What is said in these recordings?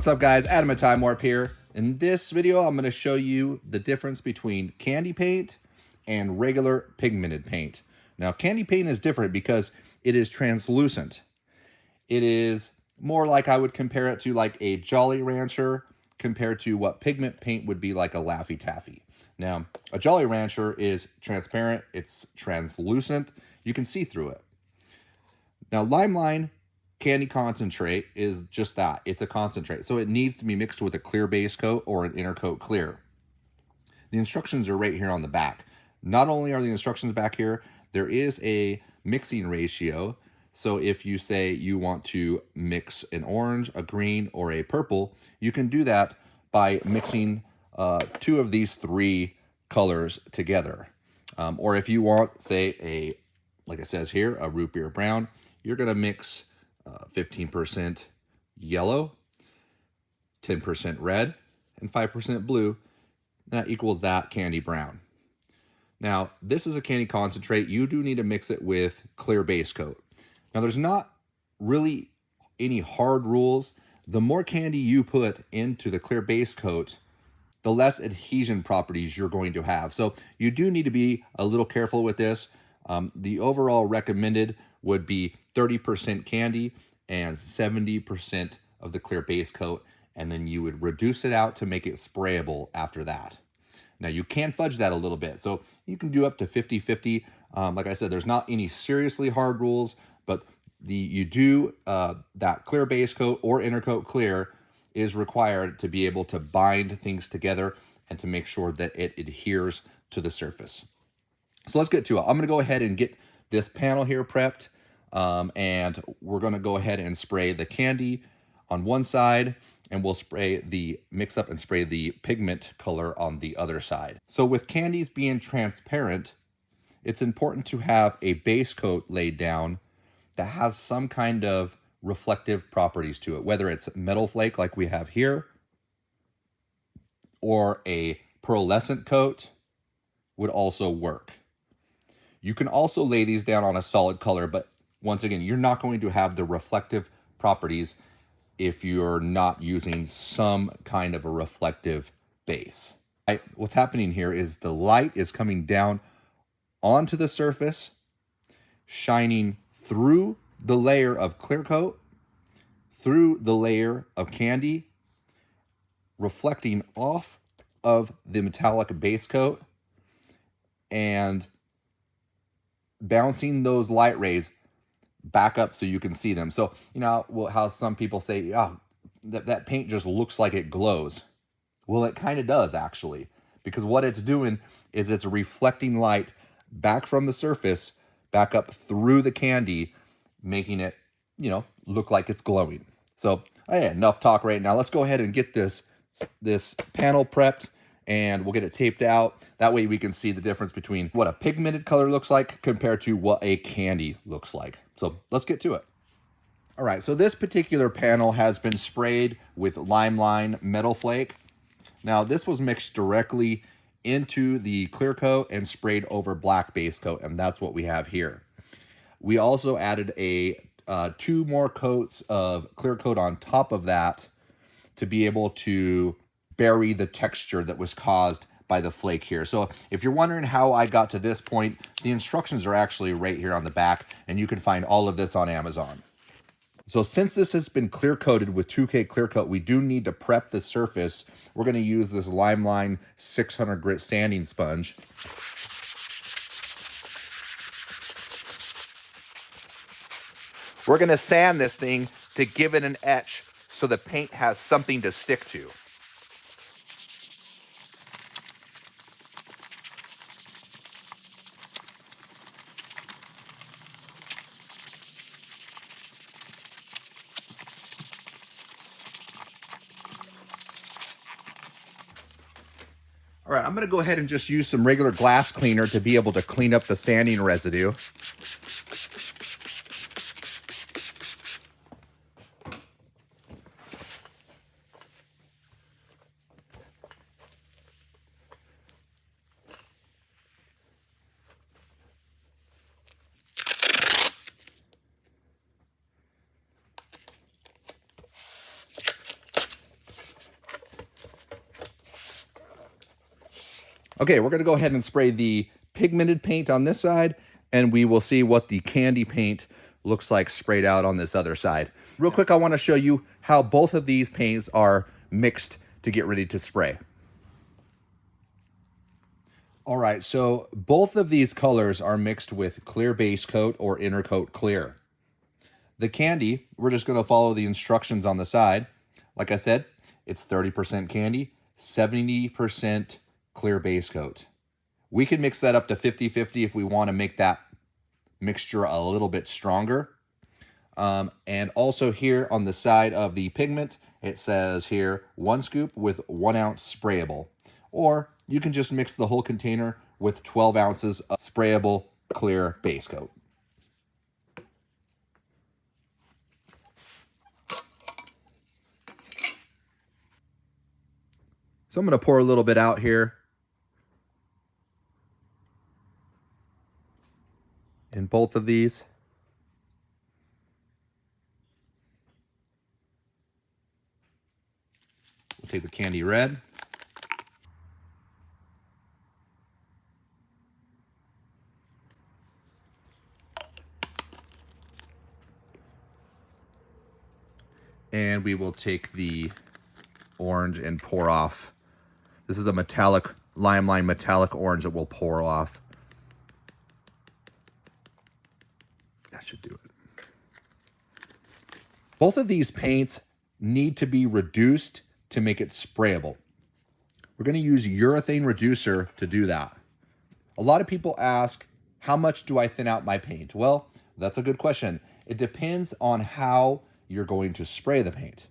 What's up guys, Adam at Time Warp here. In this video, I'm going to show you the difference between candy paint and regular pigmented paint. Now, candy paint is different because it is translucent. It is more like I would compare it to like a Jolly Rancher compared to what pigment paint would be like a Laffy Taffy. Now, a Jolly Rancher is transparent, it's translucent, you can see through it. Now, Limeline candy concentrate is just that. It's a concentrate. So it needs to be mixed with a clear base coat or an inner coat clear. The instructions are right here on the back. Not only are the instructions back here, there is a mixing ratio. So if you say you want to mix an orange, a green, or a purple, you can do that by mixing two of these three colors together. Or if you want, say, like it says here, a root beer brown, you're going to mix 15% yellow, 10% red, and 5% blue. That equals that candy brown. Now, this is a candy concentrate. You do need to mix it with clear base coat. Now, there's not really any hard rules. The more candy you put into the clear base coat, the less adhesion properties you're going to have. So you do need to be a little careful with this. The overall recommended would be 30% candy and 70% of the clear base coat, and then you would reduce it out to make it sprayable after that. Now, you can fudge that a little bit, so you can do up to 50-50. Like I said, there's not any seriously hard rules, but that clear base coat or inner coat clear is required to be able to bind things together and to make sure that it adheres to the surface. So let's get to it. I'm going to go ahead and get this panel here prepped, and we're going to go ahead and spray the candy on one side, and we'll mix up and spray the pigment color on the other side. So with candies being transparent, it's important to have a base coat laid down that has some kind of reflective properties to it, whether it's metal flake like we have here, or a pearlescent coat would also work. You can also lay these down on a solid color, but once again, you're not going to have the reflective properties if you're not using some kind of a reflective base. What's happening here is the light is coming down onto the surface, shining through the layer of clear coat, through the layer of candy, reflecting off of the metallic base coat, and bouncing those light rays back up so you can see them. So, you know how some people say, oh, that paint just looks like it glows. Well, it kind of does actually, because what it's doing is it's reflecting light back from the surface, back up through the candy, making it, look like it's glowing. So, enough talk right now. Let's go ahead and get this panel prepped, and we'll get it taped out. That way we can see the difference between what a pigmented color looks like compared to what a candy looks like. So let's get to it. All right, so this particular panel has been sprayed with Limeline Metal Flake. Now, this was mixed directly into the clear coat and sprayed over black base coat, and that's what we have here. We also added two more coats of clear coat on top of that to be able to bury the texture that was caused by the flake here. So if you're wondering how I got to this point, the instructions are actually right here on the back, and you can find all of this on Amazon. So since this has been clear coated with 2K clear coat, we do need to prep the surface. We're going to use this Limeline 600 grit sanding sponge. We're going to sand this thing to give it an etch so the paint has something to stick to. All right, I'm going to go ahead and just use some regular glass cleaner to be able to clean up the sanding residue. Okay, we're gonna go ahead and spray the pigmented paint on this side, and we will see what the candy paint looks like sprayed out on this other side. Real quick, I wanna show you how both of these paints are mixed to get ready to spray. All right, so both of these colors are mixed with clear base coat or inner coat clear. The candy, we're just gonna follow the instructions on the side. Like I said, it's 30% candy, 70% clear base coat. We can mix that up to 50-50 if we want to make that mixture a little bit stronger. And also here on the side of the pigment, it says here 1 scoop with 1 ounce sprayable. Or you can just mix the whole container with 12 ounces of sprayable clear base coat. So I'm going to pour a little bit out here in both of these. We'll take the candy red. And we will take the orange and pour off. This is a metallic, limelight metallic orange that we'll pour off. That should do it. Both of these paints need to be reduced to make it sprayable. We're going to use urethane reducer to do that. A lot of people ask, how much do I thin out my paint? Well, that's a good question. It depends on how you're going to spray the paint.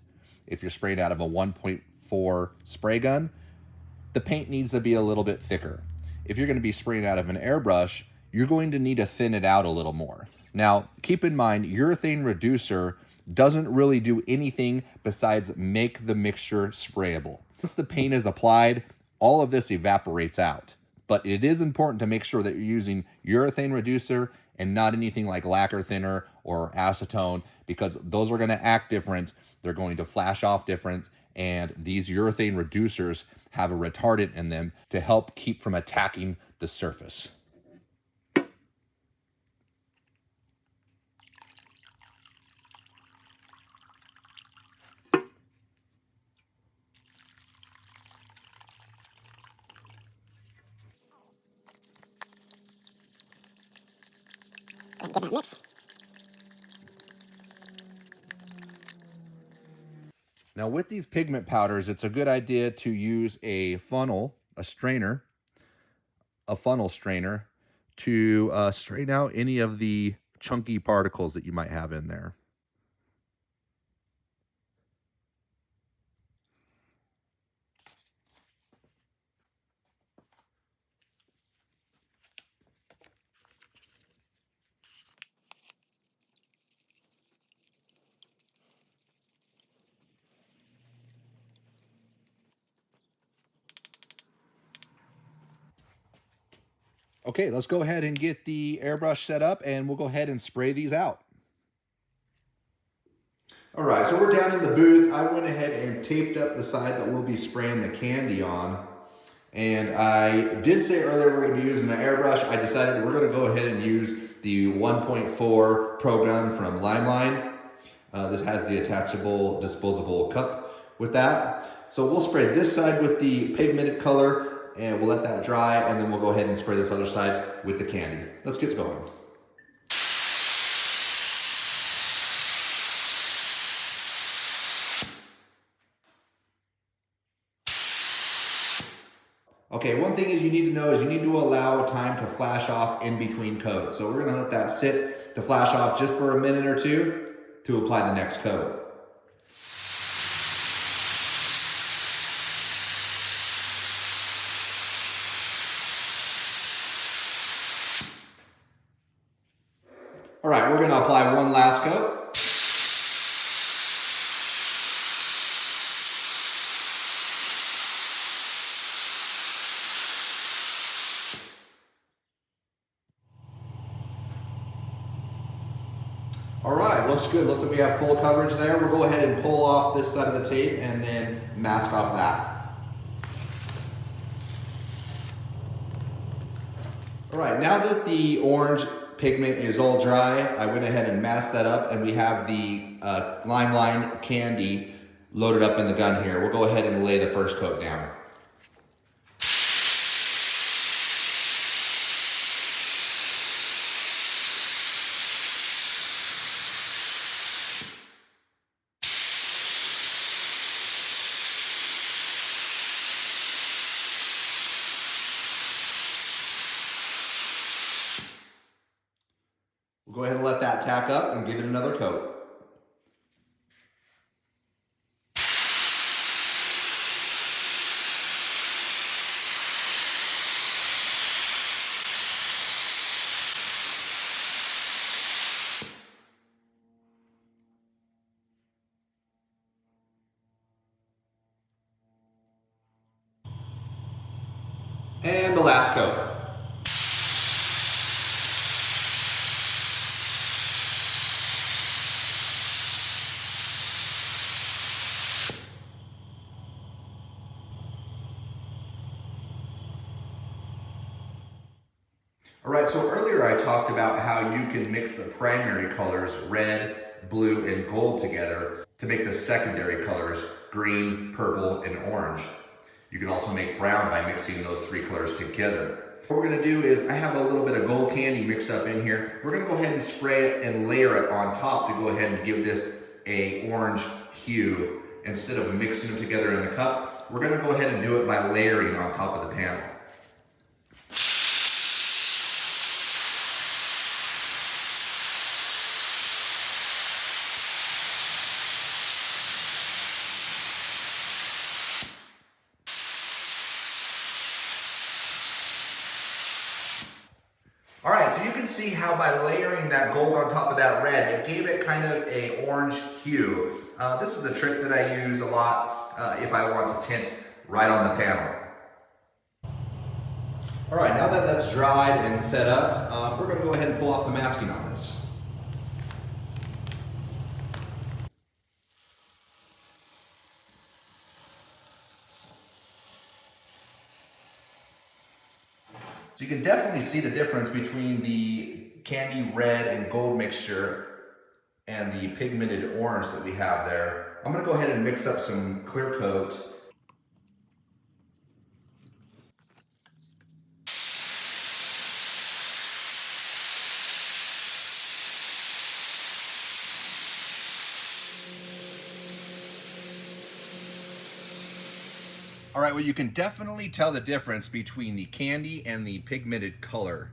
If you're spraying out of a 1.4 spray gun, the paint needs to be a little bit thicker. If you're going to be spraying out of an airbrush, you're going to need to thin it out a little more. Now, keep in mind, urethane reducer doesn't really do anything besides make the mixture sprayable. Once the paint is applied, all of this evaporates out. But it is important to make sure that you're using urethane reducer and not anything like lacquer thinner or acetone, because those are going to act different. They're going to flash off different, and these urethane reducers have a retardant in them to help keep from attacking the surface. And give that mix. Now with these pigment powders, it's a good idea to use a funnel, a funnel strainer to strain out any of the chunky particles that you might have in there. Okay, let's go ahead and get the airbrush set up, and we'll go ahead and spray these out. All right, so we're down in the booth. I went ahead and taped up the side that we'll be spraying the candy on. And I did say earlier we're gonna be using an airbrush. I decided we're gonna go ahead and use the 1.4 Pro Gun from Limelight. This has the attachable disposable cup with that. So we'll spray this side with the pigmented color, and we'll let that dry, and then we'll go ahead and spray this other side with the candy. Let's get going. Okay, one thing is you need to know is you need to allow time to flash off in between coats. So we're gonna let that sit to flash off just for a minute or two to apply the next coat. All right, we're gonna apply one last coat. All right, looks good. Looks like we have full coverage there. We'll go ahead and pull off this side of the tape and then mask off that. All right, now that the orange pigment is all dry, I went ahead and masked that up, and we have the Limelight candy loaded up in the gun here. We'll go ahead and lay the first coat down. We'll go ahead and let that tack up and give it another coat. And the last coat. All right, so earlier I talked about how you can mix the primary colors, red, blue, and gold together to make the secondary colors, green, purple, and orange. You can also make brown by mixing those three colors together. What we're gonna do is, I have a little bit of gold candy mixed up in here. We're gonna go ahead and spray it and layer it on top to go ahead and give this a orange hue. Instead of mixing them together in the cup, we're gonna go ahead and do it by layering on top of the panel. All right, so you can see how by layering that gold on top of that red, it gave it kind of a orange hue. This is a trick that I use a lot if I want to tint right on the panel. All right, now that that's dried and set up, we're gonna go ahead and pull off the masking on this. So you can definitely see the difference between the candy red and gold mixture and the pigmented orange that we have there. I'm gonna go ahead and mix up some clear coat. All right, well, you can definitely tell the difference between the candy and the pigmented color.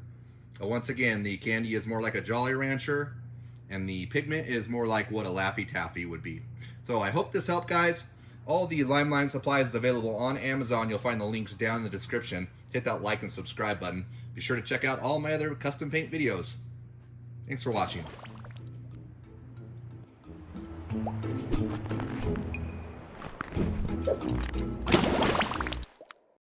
Once again, the candy is more like a Jolly Rancher, and the pigment is more like what a Laffy Taffy would be. So I hope this helped, guys. All the Limelight supplies is available on Amazon. You'll find the links down in the description. Hit that like and subscribe button. Be sure to check out all my other custom paint videos. Thanks for watching.